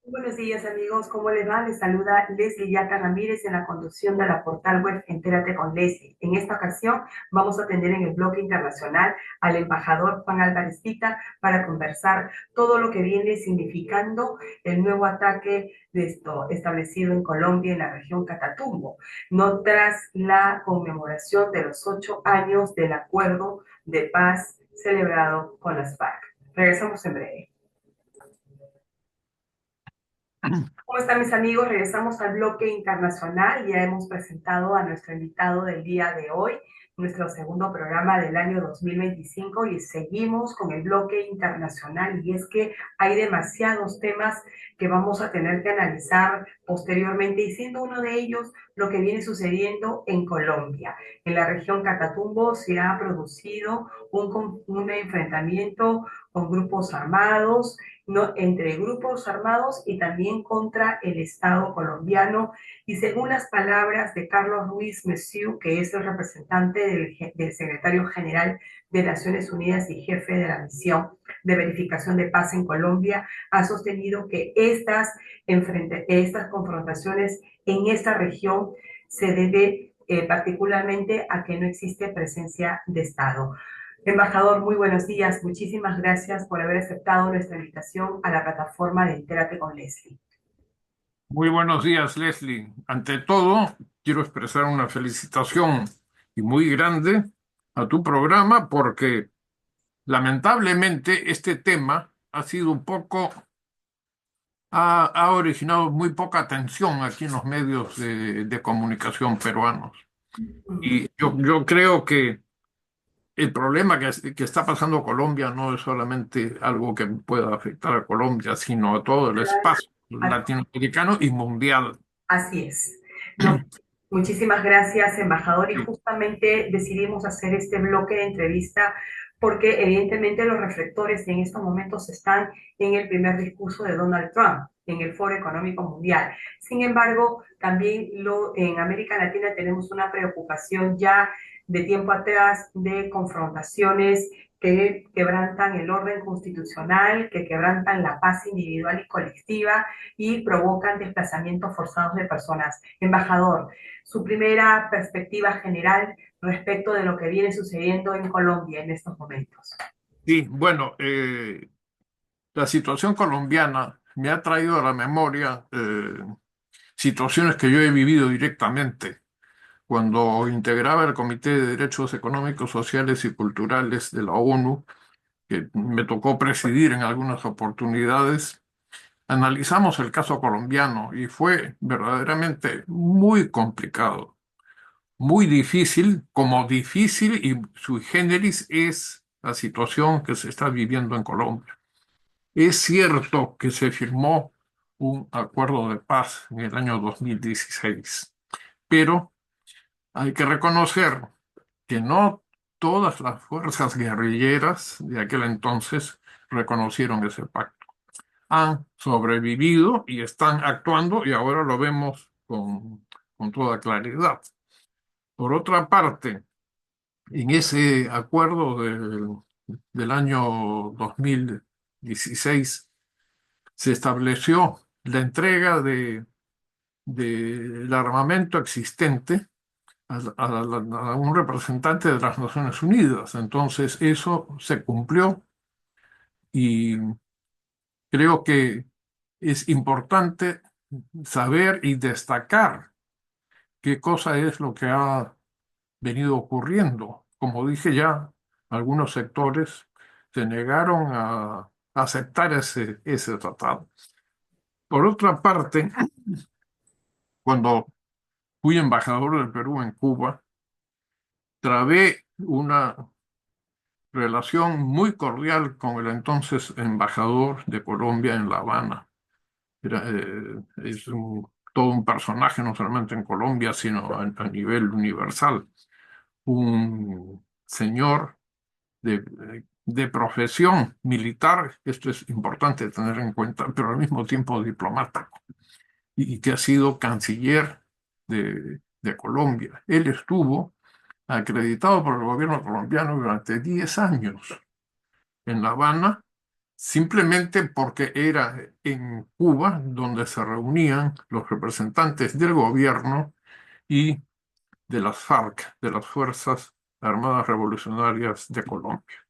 Buenos días amigos, ¿cómo les va? Les saluda Leslie Yaca Ramírez en la conducción de la portal web Entérate con Leslie. En esta ocasión vamos a tener en el bloque internacional al embajador Juan Álvarez Pita para conversar todo lo que viene significando el nuevo ataque establecido en Colombia en la región Catatumbo, no tras la conmemoración de los 8 años del acuerdo de paz celebrado con las FARC. Regresamos en breve. ¿Cómo están mis amigos? Regresamos al bloque internacional. Ya hemos presentado a nuestro invitado del día de hoy, nuestro segundo programa del año 2025 y seguimos con el bloque internacional y es que hay demasiados temas que vamos a tener que analizar posteriormente y siendo uno de ellos lo que viene sucediendo en Colombia. En la región Catatumbo se ha producido un enfrentamiento con grupos armados, ¿no? Entre grupos armados y también contra el Estado colombiano. Y según las palabras de Carlos Ruiz Messiu, que es el representante del secretario general de Naciones Unidas y jefe de la misión de verificación de paz en Colombia, ha sostenido que estas confrontaciones en esta región se debe particularmente a que no existe presencia de Estado. Embajador, muy buenos días. Muchísimas gracias por haber aceptado nuestra invitación a la plataforma de Entérate con Leslie. Muy buenos días, Leslie. Ante todo, quiero expresar una felicitación y muy grande a tu programa porque lamentablemente este tema ha sido ha originado muy poca atención aquí en los medios de comunicación peruanos. Y yo creo que el problema que está pasando Colombia no es solamente algo que pueda afectar a Colombia, sino a todo el espacio latinoamericano y mundial. Así es. No, muchísimas gracias, embajador. Y justamente decidimos hacer este bloque de entrevista porque evidentemente los reflectores en estos momentos están en el primer discurso de Donald Trump en el Foro Económico Mundial. Sin embargo, también en América Latina tenemos una preocupación ya de tiempo atrás de confrontaciones que quebrantan el orden constitucional, que quebrantan la paz individual y colectiva y provocan desplazamientos forzados de personas. Embajador, su primera perspectiva general respecto de lo que viene sucediendo en Colombia en estos momentos. Sí, bueno, la situación colombiana me ha traído a la memoria situaciones que yo he vivido directamente cuando integraba el Comité de Derechos Económicos, Sociales y Culturales de la ONU, que me tocó presidir en algunas oportunidades. Analizamos el caso colombiano y fue verdaderamente muy complicado, muy difícil, como difícil y sui generis es la situación que se está viviendo en Colombia. Es cierto que se firmó un acuerdo de paz en el año 2016, pero hay que reconocer que no todas las fuerzas guerrilleras de aquel entonces reconocieron ese pacto. Han sobrevivido y están actuando y ahora lo vemos con toda claridad. Por otra parte, en ese acuerdo del año 2016 se estableció la entrega del armamento existente a un representante de las Naciones Unidas. Entonces, eso se cumplió y creo que es importante saber y destacar qué cosa es lo que ha venido ocurriendo. Como dije ya, algunos sectores se negaron a aceptar ese tratado. Por otra parte, cuando fui embajador del Perú en Cuba, trabé una relación muy cordial con el entonces embajador de Colombia en La Habana. Todo un personaje, no solamente en Colombia, sino a nivel universal. Un señor de profesión militar, esto es importante tener en cuenta, pero al mismo tiempo diplomático, y que ha sido canciller de Colombia. Él estuvo acreditado por el gobierno colombiano durante 10 años en La Habana simplemente porque era en Cuba donde se reunían los representantes del gobierno y de las FARC, de las Fuerzas Armadas Revolucionarias de Colombia.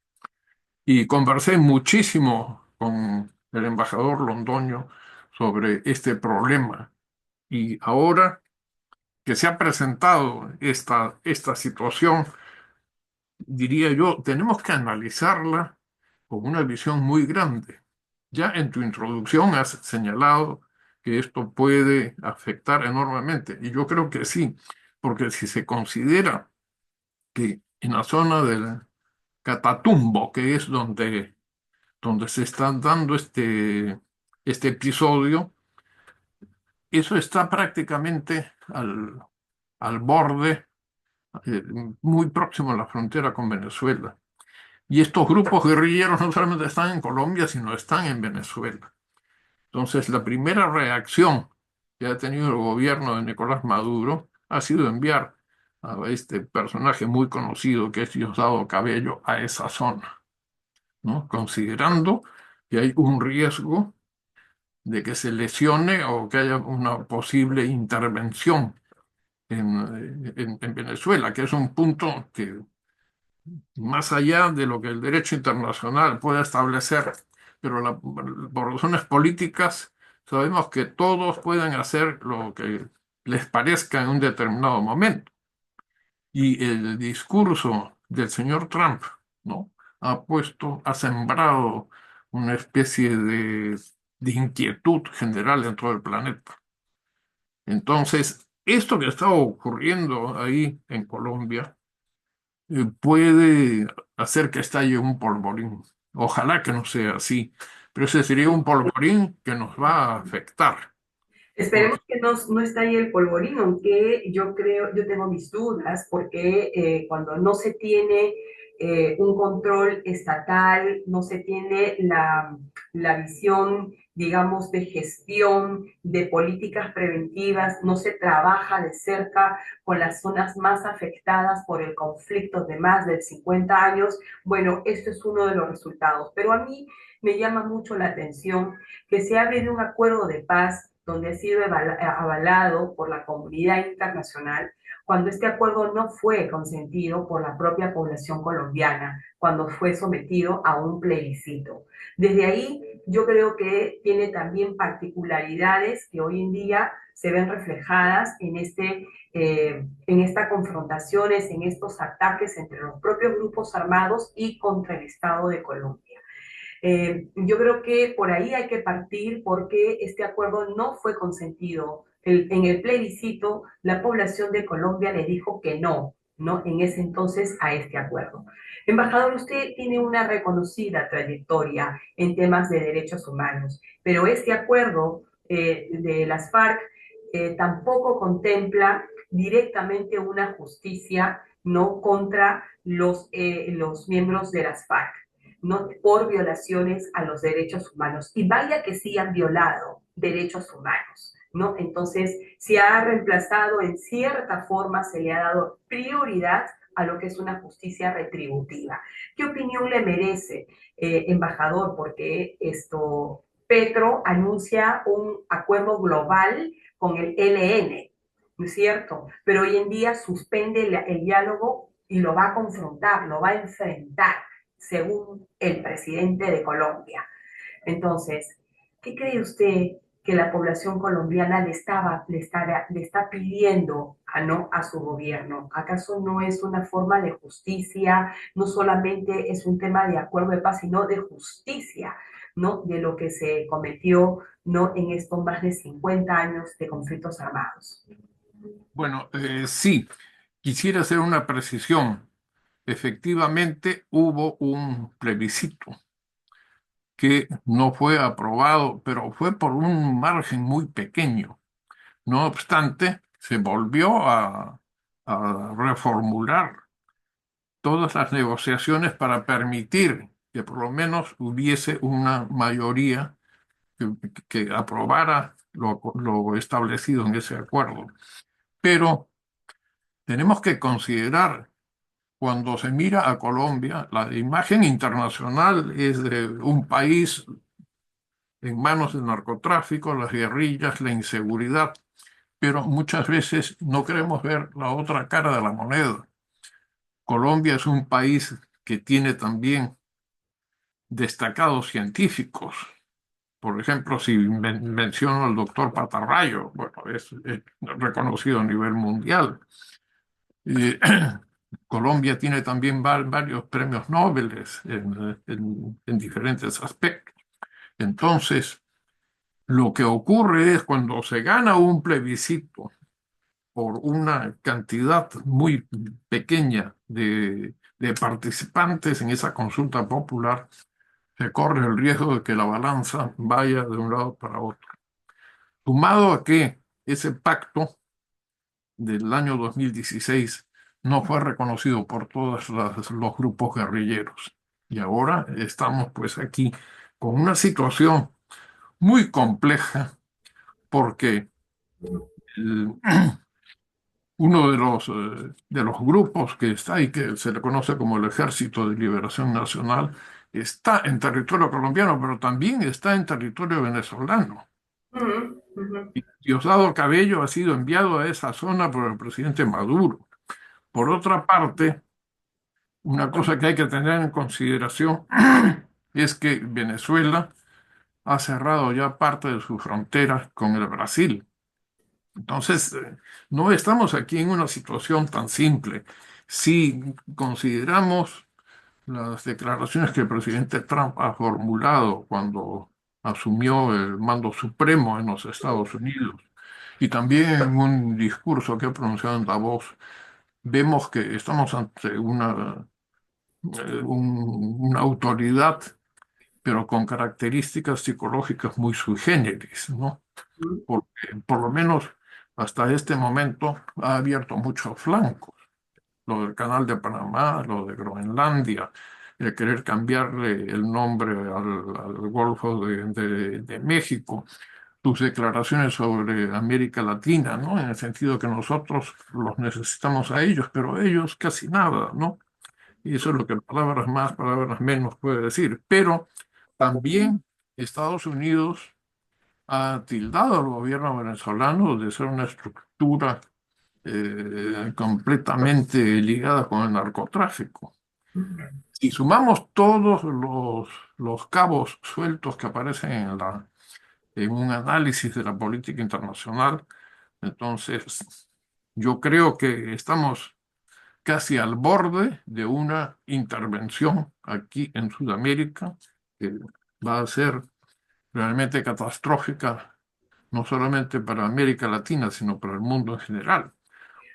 Y conversé muchísimo con el embajador Londoño sobre este problema. Y ahora que se ha presentado esta situación, diría yo, tenemos que analizarla con una visión muy grande. Ya en tu introducción has señalado que esto puede afectar enormemente, y yo creo que sí, porque si se considera que en la zona del Catatumbo, que es donde se está dando este episodio, eso está prácticamente al borde, eh, muy próximo a la frontera con Venezuela. Y estos grupos guerrilleros no solamente están en Colombia, sino están en Venezuela. Entonces, la primera reacción que ha tenido el gobierno de Nicolás Maduro ha sido enviar a este personaje muy conocido que es Diosdado Cabello a esa zona, ¿no? Considerando que hay un riesgo de que se lesione o que haya una posible intervención en Venezuela, que es un punto que, más allá de lo que el derecho internacional pueda establecer, pero por razones políticas sabemos que todos pueden hacer lo que les parezca en un determinado momento. Y el discurso del señor Trump, ¿no? Ha sembrado una especie de inquietud general en todo el planeta. Entonces, esto que está ocurriendo ahí en Colombia, puede hacer que estalle un polvorín. Ojalá que no sea así, pero ese sería un polvorín que nos va a afectar. Esperemos que no está ahí el polvorín, aunque yo creo, yo tengo mis dudas, porque cuando no se tiene un control estatal, no se tiene la visión, digamos, de gestión, de políticas preventivas, no se trabaja de cerca con las zonas más afectadas por el conflicto de más de 50 años, bueno, esto es uno de los resultados. Pero a mí me llama mucho la atención que se hable de un acuerdo de paz donde ha sido avalado por la comunidad internacional, cuando este acuerdo no fue consentido por la propia población colombiana, cuando fue sometido a un plebiscito. Desde ahí yo creo que tiene también particularidades que hoy en día se ven reflejadas en estas confrontaciones, en estos ataques entre los propios grupos armados y contra el Estado de Colombia. Yo creo que por ahí hay que partir porque este acuerdo no fue consentido. En el plebiscito, la población de Colombia le dijo que no, ¿no? En ese entonces a este acuerdo. Embajador, usted tiene una reconocida trayectoria en temas de derechos humanos, pero este acuerdo de las FARC tampoco contempla directamente una justicia no contra los miembros de las FARC, ¿no? Por violaciones a los derechos humanos. Y vaya que sí han violado derechos humanos, ¿no? Entonces, se ha reemplazado en cierta forma, se le ha dado prioridad a lo que es una justicia retributiva. ¿Qué opinión le merece, embajador? Porque Petro anuncia un acuerdo global con el ELN, ¿no es cierto? Pero hoy en día suspende el diálogo y lo va a confrontar, lo va a enfrentar según el presidente de Colombia. Entonces, ¿qué cree usted que la población colombiana le está pidiendo a su gobierno? ¿Acaso no es una forma de justicia? No solamente es un tema de acuerdo de paz, sino de justicia, ¿no? De lo que se cometió, ¿no? En estos más de 50 años de conflictos armados. Bueno, sí, quisiera hacer una precisión. Efectivamente, hubo un plebiscito que no fue aprobado, pero fue por un margen muy pequeño. No obstante, se volvió a reformular todas las negociaciones para permitir que por lo menos hubiese una mayoría que, que aprobara lo establecido en ese acuerdo. Pero tenemos que considerar cuando se mira a Colombia, la imagen internacional es de un país en manos del narcotráfico, las guerrillas, la inseguridad, pero muchas veces no queremos ver la otra cara de la moneda. Colombia es un país que tiene también destacados científicos. Por ejemplo, si menciono al doctor Patarrayo, bueno, es reconocido a nivel mundial. Y Colombia tiene también varios premios Nobel en diferentes aspectos. Entonces, lo que ocurre es cuando se gana un plebiscito por una cantidad muy pequeña de participantes en esa consulta popular, se corre el riesgo de que la balanza vaya de un lado para otro. Sumado a que ese pacto del año 2016 no fue reconocido por todos los grupos guerrilleros. Y ahora estamos pues aquí con una situación muy compleja porque el- uno de los grupos que está ahí, que se le conoce como el Ejército de Liberación Nacional, está en territorio colombiano, pero también está en territorio venezolano. Ujú, ujú. Diosdado Cabello ha sido enviado a esa zona por el presidente Maduro. Por otra parte, una cosa que hay que tener en consideración es que Venezuela ha cerrado ya parte de sus fronteras con el Brasil. Entonces, no estamos aquí en una situación tan simple. Si consideramos las declaraciones que el presidente Trump ha formulado cuando asumió el mando supremo en los Estados Unidos y también en un discurso que ha pronunciado en Davos, vemos que estamos ante una autoridad, pero con características psicológicas muy sui generis, ¿no? Porque por lo menos hasta este momento ha abierto muchos flancos. Lo del Canal de Panamá, lo de Groenlandia, el querer cambiarle el nombre al Golfo de México, tus declaraciones sobre América Latina, ¿no? En el sentido que nosotros los necesitamos a ellos, pero ellos casi nada, ¿no? Y eso es lo que palabras más, palabras menos puede decir. Pero también Estados Unidos ha tildado al gobierno venezolano de ser una estructura completamente ligada con el narcotráfico. Si sumamos todos los cabos sueltos que aparecen en un análisis de la política internacional, entonces yo creo que estamos casi al borde de una intervención aquí en Sudamérica que va a ser realmente catastrófica, no solamente para América Latina, sino para el mundo en general,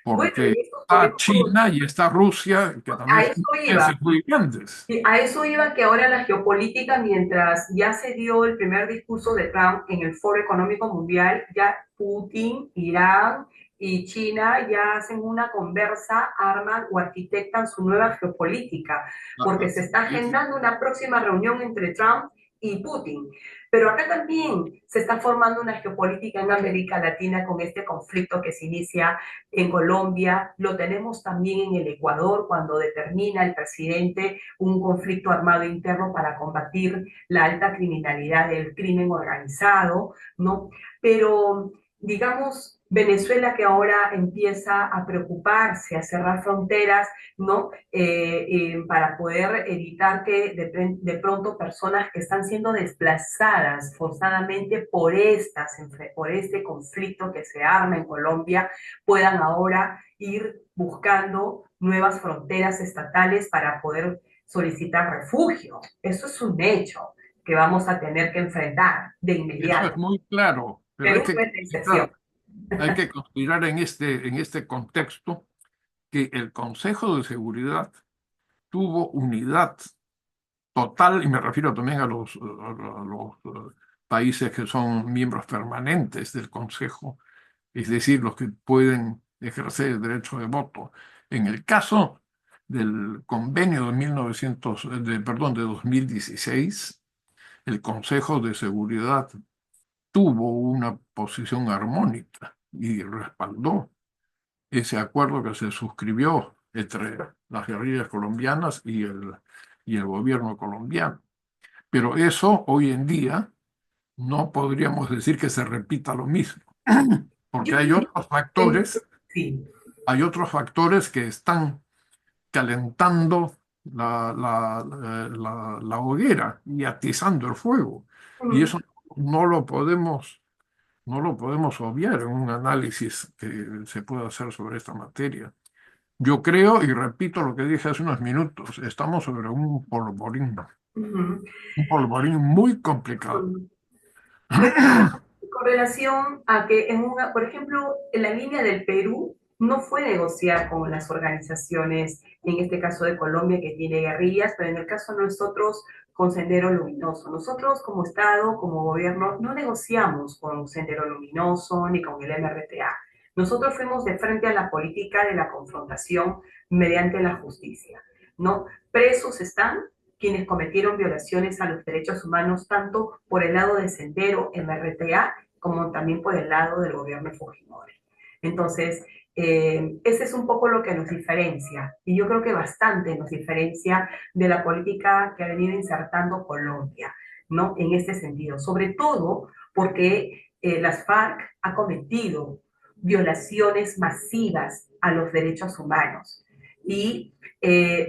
Bueno, porque y eso, con está eso, China y está Rusia, que a también son eso iba. países muy grandes. Y a eso iba que ahora la geopolítica, mientras ya se dio el primer discurso de Trump en el Foro Económico Mundial, ya Putin, Irán y China ya hacen una conversa, arman o arquitectan su nueva geopolítica, porque Ajá. se está agendando una próxima reunión entre Trump y Putin. Pero acá también se está formando una geopolítica en América Latina con este conflicto que se inicia en Colombia, lo tenemos también en el Ecuador cuando determina el presidente un conflicto armado interno para combatir la alta criminalidad del crimen organizado, ¿no? Pero, digamos, Venezuela que ahora empieza a preocuparse, a cerrar fronteras, ¿no? Para poder evitar que de pronto personas que están siendo desplazadas forzadamente por este conflicto que se arma en Colombia, puedan ahora ir buscando nuevas fronteras estatales para poder solicitar refugio. Eso es un hecho que vamos a tener que enfrentar de Eso es inmediato. muy claro, pero Perú no es la excepción. hay que considerar en este contexto que el Consejo de Seguridad tuvo unidad total, y me refiero también a los países que son miembros permanentes del Consejo, es decir, los que pueden ejercer el derecho de voto. En el caso del convenio de 1900, de 2016, el Consejo de Seguridad tuvo una posición armónica y respaldó ese acuerdo que se suscribió entre las guerrillas colombianas y el gobierno colombiano. Pero eso hoy en día no podríamos decir que se repita lo mismo, porque Yo creo que sí. hay otros factores que están calentando la hoguera y atizando el fuego. Y Mm, eso no lo podemos, no lo podemos obviar en un análisis que se pueda hacer sobre esta materia. Yo creo, y repito lo que dije hace unos minutos, estamos sobre ujú. un polvorín muy complicado. Mm. Bueno, con relación a que por ejemplo, en la línea del Perú no fue negociar con las organizaciones, en este caso de Colombia, que tiene guerrillas, pero en el caso de nosotros con Sendero Luminoso. Nosotros como Estado, como gobierno, no negociamos con Sendero Luminoso ni con el MRTA. Nosotros fuimos de frente a la política de la confrontación mediante la justicia, ¿no? Presos están quienes cometieron violaciones a los derechos humanos tanto por el lado de Sendero, MRTA, como también por el lado del gobierno Fujimori. Entonces, ese es un poco lo que nos diferencia, y yo creo que bastante nos diferencia de la política que ha venido insertando Colombia, ¿no? En este sentido, sobre todo porque las FARC ha cometido violaciones masivas a los derechos humanos y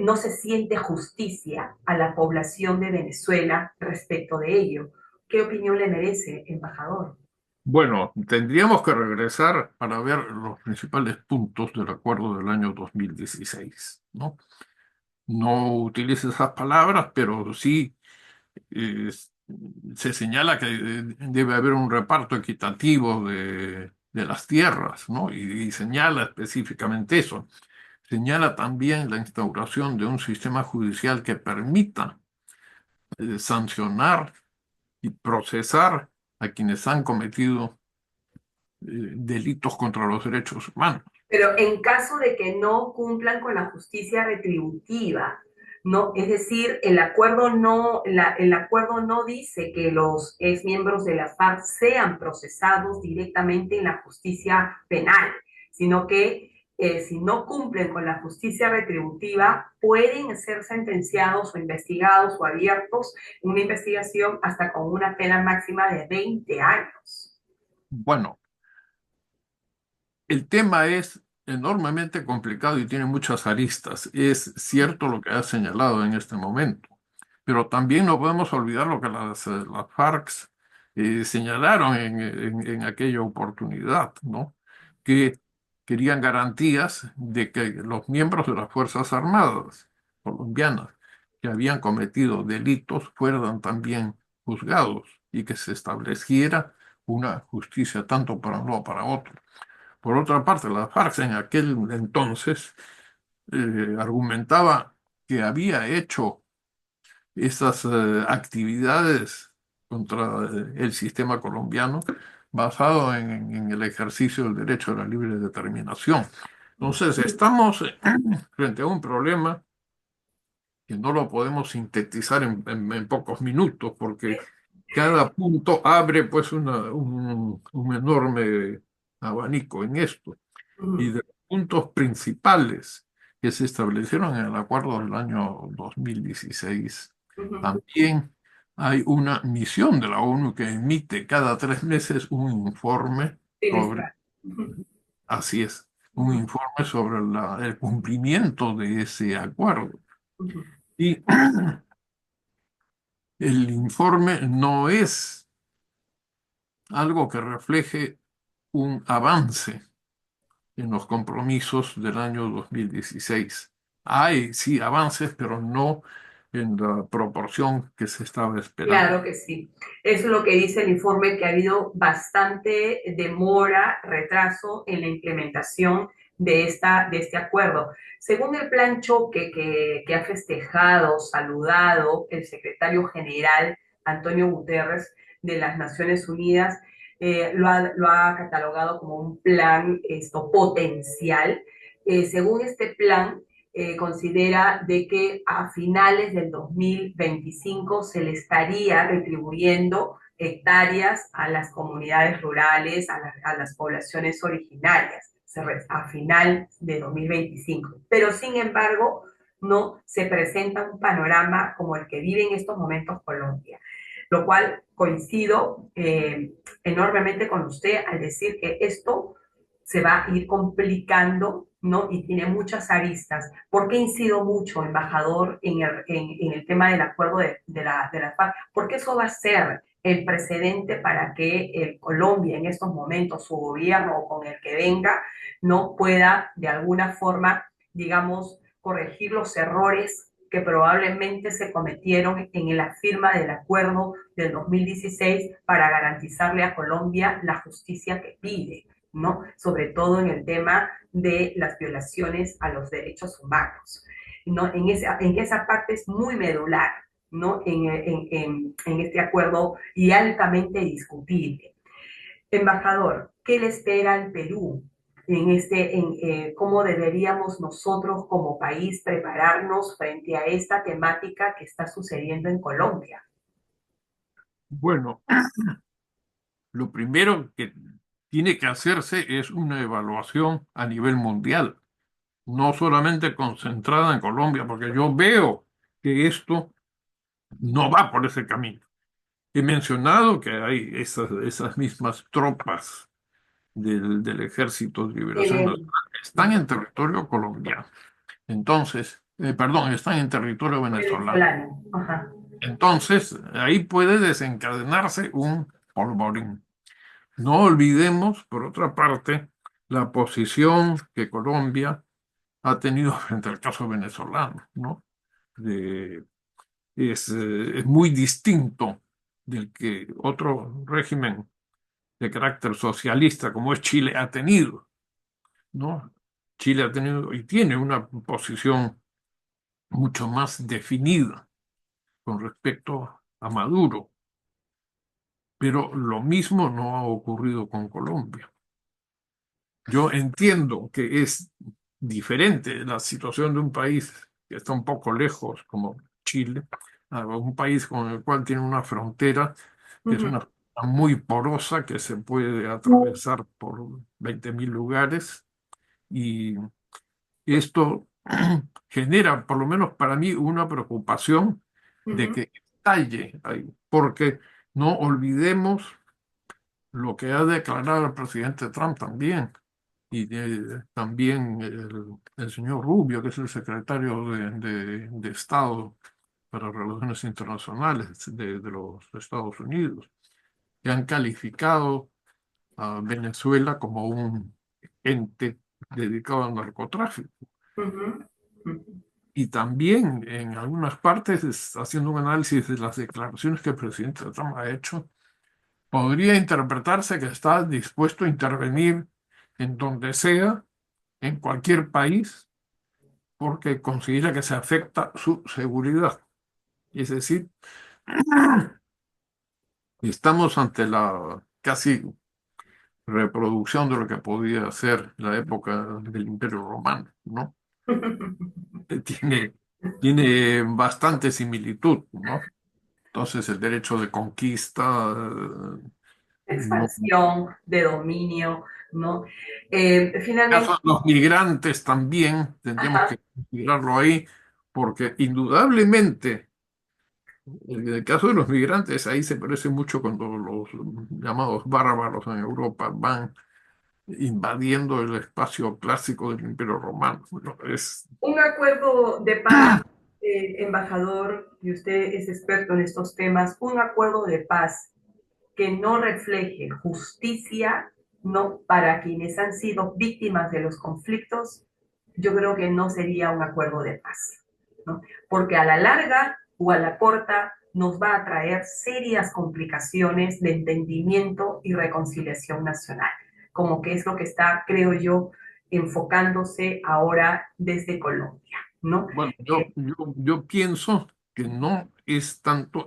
no se siente justicia a la población de Venezuela respecto de ello. ¿Qué opinión le merece, embajador? Bueno, tendríamos que regresar para ver los principales puntos del acuerdo del año 2016, ¿no? No utilice esas palabras, pero sí eh, se señala que debe haber un reparto equitativo de las tierras, ¿no? Y señala específicamente eso. Señala también la instauración de un sistema judicial que permita sancionar y procesar a quienes han cometido delitos contra los derechos humanos. Pero en caso de que no cumplan con la justicia retributiva, ¿no? Es decir, el acuerdo no dice que los exmiembros de la FARC sean procesados directamente en la justicia penal, sino que si no cumplen con la justicia retributiva, pueden ser sentenciados o investigados o abiertos en una investigación hasta con una pena máxima de 20 años. Bueno, el tema es enormemente complicado y tiene muchas aristas. Es cierto lo que has señalado en este momento, pero también no podemos olvidar lo que las FARC señalaron en aquella oportunidad, ¿no? Que querían garantías de que los miembros de las Fuerzas Armadas colombianas que habían cometido delitos fueran también juzgados y que se estableciera una justicia tanto para uno como para otro. Por otra parte, la FARC en aquel entonces argumentaba que había hecho esas actividades contra el sistema colombiano basado en el ejercicio del derecho a la libre determinación. Entonces, estamos frente a un problema que no lo podemos sintetizar en pocos minutos, porque cada punto abre pues un enorme abanico en esto. Y de los puntos principales que se establecieron en el acuerdo del año 2016, también hay una misión de la ONU que emite cada 3 meses un informe sobre, Trimestral. así es, un informe sobre el cumplimiento de ese acuerdo. Y el informe no es algo que refleje un avance en los compromisos del año 2016. Hay, sí, avances, pero no en la proporción que se estaba esperando. Claro que sí. Eso es lo que dice el informe, que ha habido bastante demora, retraso en la implementación de este acuerdo. Según el plan choque que ha festejado, saludado el secretario general Antonio Guterres de las Naciones Unidas, lo ha catalogado como un plan potencial. Según este plan, considera de que a finales del 2025 se le estaría retribuyendo hectáreas a las comunidades rurales, a las poblaciones originarias. a final de 2025. Pero sin embargo, no se presenta un panorama como el que vive en estos momentos Colombia, lo cual coincido enormemente con usted al decir que esto se va a ir complicando, ¿no? Y tiene muchas aristas. ¿Por qué incido mucho, embajador, en el tema del acuerdo de la FARC? Porque eso va a ser el precedente para que Colombia en estos momentos, su gobierno o con el que venga, no pueda de alguna forma, digamos, corregir los errores que probablemente se cometieron en la firma del acuerdo del 2016 para garantizarle a Colombia la justicia que pide, ¿no? Sobre todo en el tema de las violaciones a los derechos humanos, ¿no? En esa parte es muy medular, ¿no? En este acuerdo y altamente discutible. Embajador, ¿qué le espera al Perú cómo deberíamos nosotros como país prepararnos frente a esta temática que está sucediendo en Colombia? Bueno, lo primero que tiene que hacerse es una evaluación a nivel mundial, no solamente concentrada en Colombia, porque yo veo que esto no va por ese camino. He mencionado que hay esas mismas tropas del Ejército de Liberación Nacional que están en territorio colombiano. Entonces, perdón, están en territorio venezolano. Venezolano. Ajá. Entonces, ahí puede desencadenarse un polvorín. No olvidemos, por otra parte, la posición que Colombia ha tenido frente al caso venezolano, ¿no? De- es muy distinto del que otro régimen de carácter socialista como es Chile ha tenido, ¿no? Chile ha tenido y tiene una posición mucho más definida con respecto a Maduro, pero lo mismo no ha ocurrido con Colombia. Yo entiendo que es diferente la situación de un país que está un poco lejos, como Chile, a un país con el cual tiene una frontera que es Ujú, una frontera muy porosa que se puede atravesar por 20.000 lugares y esto genera, por lo menos para mí, una preocupación de ujú, que estalle ahí, porque no olvidemos lo que ha declarado el presidente Trump también, y también el señor Rubio, que es el secretario de Estado para Relaciones Internacionales de los Estados Unidos, que han calificado a Venezuela como un ente dedicado al narcotráfico. ujú, ujú. Y también en algunas partes, haciendo un análisis de las declaraciones que el presidente Trump ha hecho, podría interpretarse que está dispuesto a intervenir en donde sea, en cualquier país, porque considera que se afecta su seguridad. Es decir, estamos ante la casi reproducción de lo que podía ser la época del Imperio Romano, ¿no? Tiene, tiene bastante similitud, ¿no? Entonces el derecho de conquista, no. Expansión, de dominio, ¿no? Caso Finalmente, de los migrantes también tendríamos ajá, que considerarlo ahí, porque indudablemente, en el caso de los migrantes, ahí se parece mucho cuando los llamados bárbaros en Europa van invadiendo el espacio clásico del Imperio Romano. Bueno, un acuerdo de paz, embajador, y usted es experto en estos temas, un acuerdo de paz que no refleje justicia, no para quienes han sido víctimas de los conflictos, yo creo que no sería un acuerdo de paz, ¿no? Porque a la larga o a la corta nos va a traer serias complicaciones de entendimiento y reconciliación nacional, como que es lo que está, creo yo, enfocándose ahora desde Colombia, ¿no? bueno, yo pienso que no es tanto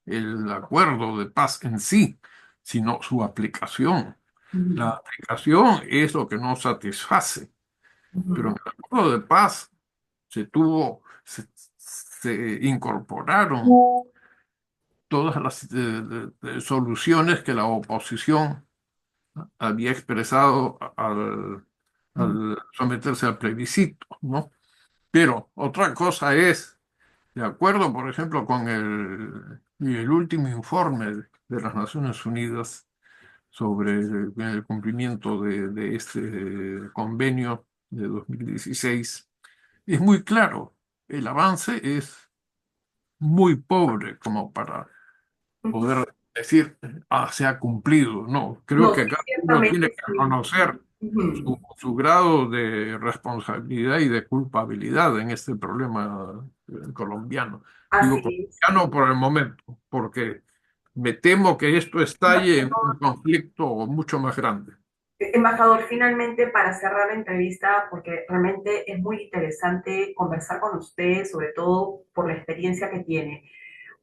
el acuerdo de paz en sí, sino su aplicación. Uh La -huh, aplicación es lo que nos satisface, uh pero en -huh, el acuerdo de paz se incorporaron todas las soluciones que la oposición había expresado al someterse al plebiscito, ¿no? Pero otra cosa es, de acuerdo, por ejemplo, con el último informe de las Naciones Unidas sobre el cumplimiento de este convenio de 2016, es muy claro, el avance es muy pobre como para poder decir, ah, se ha cumplido. No, creo No, que sí, cada uno tiene ciertamente que sí. reconocer Ujú. su grado de responsabilidad y de culpabilidad en este problema colombiano. Digo Así es. colombiano por el momento, porque me temo que esto estalle en un conflicto mucho más grande. Embajador, finalmente para cerrar la entrevista, porque realmente es muy interesante conversar con usted, sobre todo por la experiencia que tiene.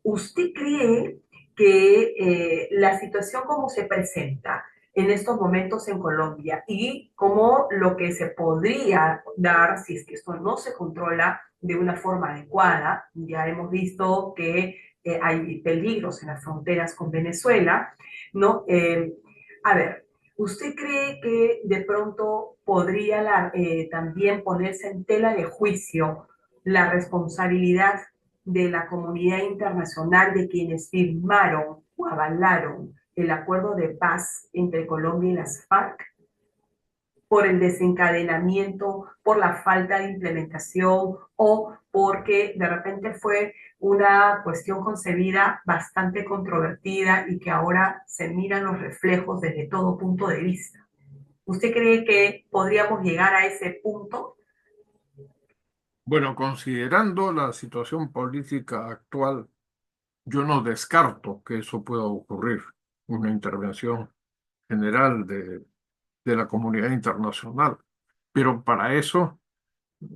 ¿Usted cree que la situación como se presenta en estos momentos en Colombia y como lo que se podría dar si es que esto no se controla de una forma adecuada, ya hemos visto que hay peligros en las fronteras con Venezuela, ¿no? A ver, ¿usted cree que de pronto podría también ponerse en tela de juicio la responsabilidad de la comunidad internacional, de quienes firmaron o avalaron el acuerdo de paz entre Colombia y las FARC, por el desencadenamiento, por la falta de implementación o porque de repente fue una cuestión concebida bastante controvertida y que ahora se miran los reflejos desde todo punto de vista? ¿Usted cree que podríamos llegar a ese punto? Bueno, considerando la situación política actual, yo no descarto que eso pueda ocurrir, una intervención general de la comunidad internacional. Pero para eso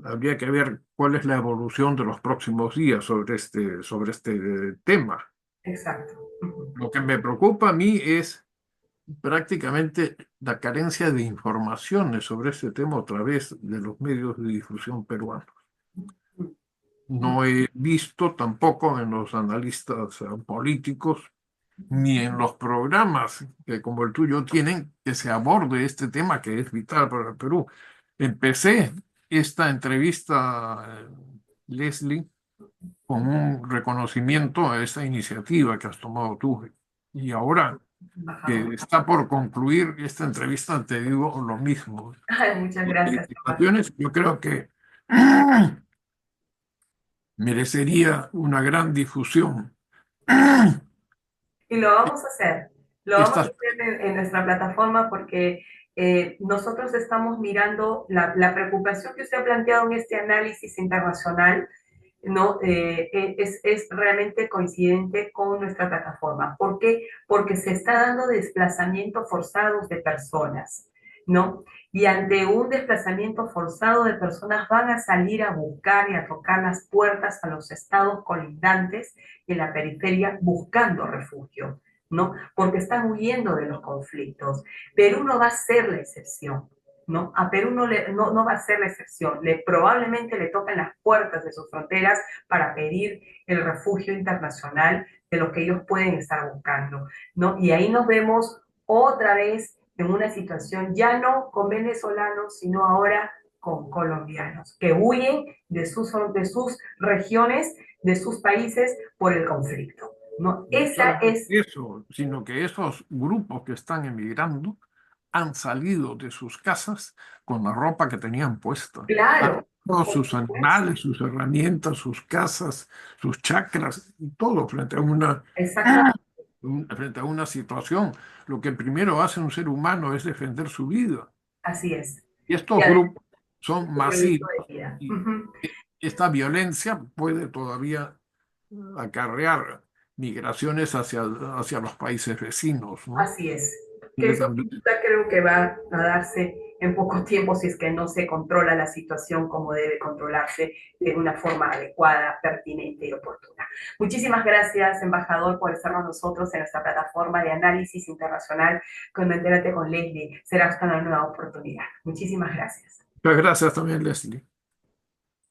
habría que ver cuál es la evolución de los próximos días sobre este tema. Exacto. Lo que me preocupa a mí es prácticamente la carencia de informaciones sobre este tema a través de los medios de difusión peruanos. No he visto tampoco en los analistas políticos ni en los programas que como el tuyo tienen que se aborde este tema que es vital para el Perú. Empecé esta entrevista, Leslie, con un reconocimiento a esta iniciativa que has tomado tú. Y ahora que Embajador. está por concluir esta entrevista, te digo lo mismo. Ay, muchas gracias, embajador. Felicitaciones, yo creo que merecería una gran difusión. Y lo vamos a hacer. Lo vamos a Estas hacer en nuestra plataforma porque nosotros estamos mirando la preocupación que usted ha planteado en este análisis internacional, ¿no? Es realmente coincidente con nuestra plataforma. ¿Por qué? Porque se está dando desplazamientos forzados de personas, ¿no? Y ante un desplazamiento forzado de personas van a salir a buscar y a tocar las puertas a los estados colindantes en la periferia buscando refugio, ¿no? Porque están huyendo de los conflictos. Perú no va a ser la excepción, ¿no? A Perú no va a ser la excepción. Probablemente le tocan las puertas de sus fronteras para pedir el refugio internacional de lo que ellos pueden estar buscando, ¿no? Y ahí nos vemos otra vez en una situación ya no con venezolanos, sino ahora con colombianos que huyen de sus regiones, de sus países por el conflicto, ¿no? No Esa solamente es, eso, sino que esos grupos que están emigrando han salido de sus casas con la ropa que tenían puesta. Han claro, dejado por sus supuesto, animales, sus herramientas, sus casas, sus chacras, y todo frente a exactamente, frente a una situación. Lo que primero hace un ser humano es defender su vida. así es. Y Y estos además, grupos son su proyecto masivos de vida. y Ujú. esta violencia puede todavía acarrear migraciones hacia los países vecinos, ¿no? Así es. Que Tiene eso también- ya creo que va a darse en poco tiempo si es que no se controla la situación como debe controlarse de una forma adecuada, pertinente y oportuna. Muchísimas gracias, embajador, por estar con nosotros en nuestra plataforma de análisis internacional con Entérate con Leslie. Será hasta una nueva oportunidad. Muchísimas gracias. Muchas gracias también, Leslie.